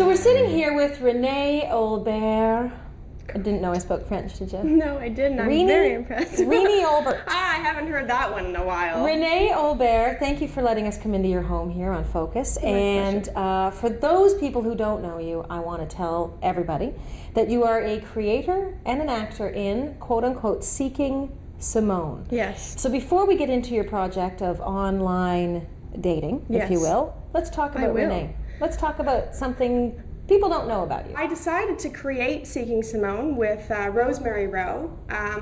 So we're sitting here with Renée Olbert. I didn't know I spoke French, did you? No, I didn't. I'm very impressed. Renée Olbert. I haven't heard that one in a while. Renée Olbert, thank you for letting us come into your home here on foQus. And for those people who don't know you, I want to tell everybody that you are a creator and an actor in, quote-unquote, SeekingSimone. Yes. So before we get into your project of online dating, if you will, let's talk about Renée. Let's talk about something people don't know about you. I decided to create SeekingSimone with Rosemary Rowe,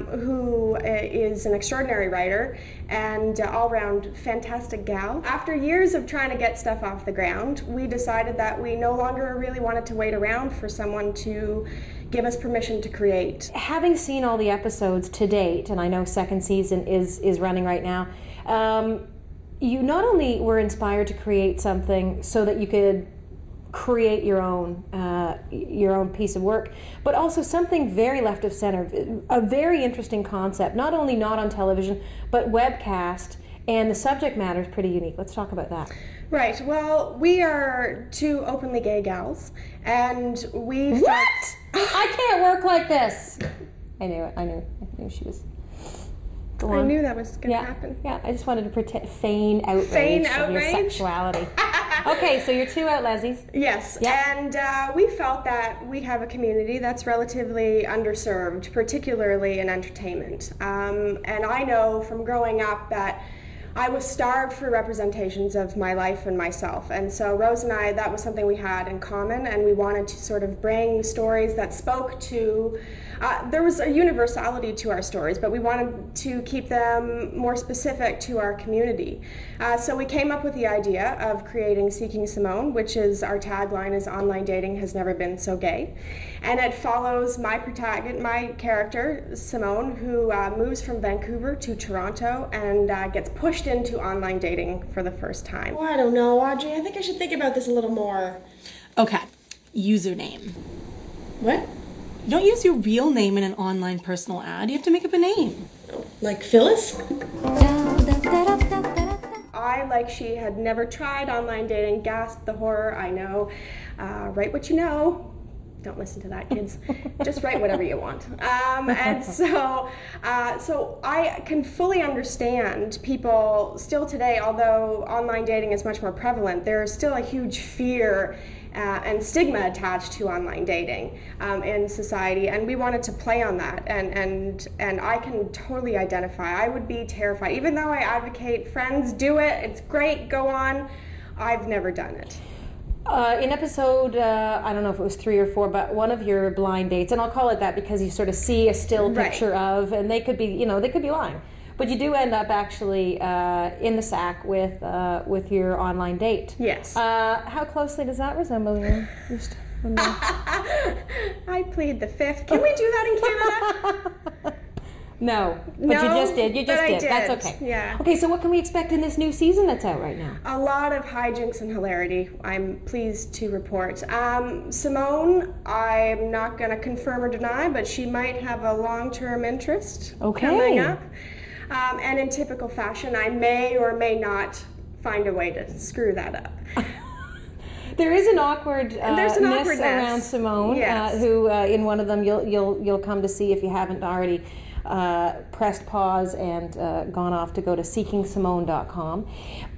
who is an extraordinary writer and all-round fantastic gal. After years of trying to get stuff off the ground, we decided that we no longer really wanted to wait around for someone to give us permission to create. Having seen all the episodes to date, and I know second season is running right now, you not only were inspired to create something so that you could create your own piece of work, but also something very left of center, a very interesting concept, not only not on television, but webcast, and the subject matter is pretty unique. Let's talk about that. Right, well, we are two openly gay gals, and we What? I can't work like this! I knew it, I knew she was... I knew that was going to happen. Yeah, I just wanted to feign outrage of your sexuality. Okay, so you're two out lesies. Yes, and we felt that we have a community that's relatively underserved, particularly in entertainment. And I know from growing up that I was starved for representations of my life and myself, and so Rose and I, that was something we had in common, and we wanted to sort of bring stories that spoke to, there was a universality to our stories, but we wanted to keep them more specific to our community. So we came up with the idea of creating SeekingSimone, which is our tagline is online dating has never been so gay, and it follows my character, Simone, who moves from Vancouver to Toronto and gets pushed into online dating for the first time. Oh, I don't know, Audrey. I think I should think about this a little more. Okay, username. What? You don't use your real name in an online personal ad. You have to make up a name. Like Phyllis? I, like she, had never tried online dating, gasped the horror. I know. Write what you know. Don't listen to that, kids. Just write whatever you want. And so I can fully understand people still today, although online dating is much more prevalent, there's still a huge fear and stigma attached to online dating in society, and we wanted to play on that, and I can totally identify. I would be terrified, even though I advocate friends do it, it's great, go on. I've never done it. In episode, I don't know if it was 3 or 4, but one of your blind dates, and I'll call it that because you sort of see a still picture of, and they could be, they could be lying, but you do end up actually in the sack with your online date. Yes. How closely does that resemble your I plead the fifth. Can we do that in Canada? No, but you just did. You just did. That's okay. Yeah. Okay, so what can we expect in this new season that's out right now? A lot of hijinks and hilarity, I'm pleased to report. Simone, I'm not going to confirm or deny, but she might have a long-term interest coming up. And in typical fashion, I may or may not find a way to screw that up. There is an awkwardness around Simone, who in one of them you'll come to see if you haven't already. Pressed pause and gone off to go to SeekingSimone.com.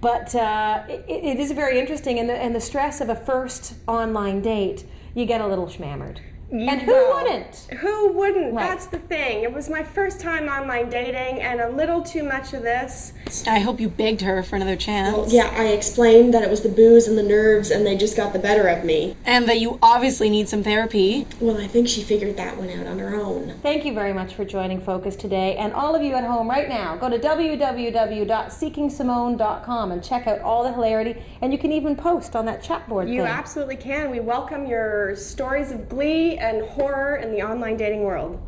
But it is very interesting, and the stress of a first online date, you get a little schmammered. And who wouldn't? Who wouldn't? Right. That's the thing. It was my first time online dating, and a little too much of this. I hope you begged her for another chance. Well, yeah, I explained that it was the booze and the nerves, and they just got the better of me. And that you obviously need some therapy. Well, I think she figured that one out on her own. Thank you very much for joining foQus today. And all of you at home right now, go to www.SeekingSimone.com and check out all the hilarity. And you can even post on that chat board You thing. absolutely can. We welcome your stories of glee and horror in the online dating world.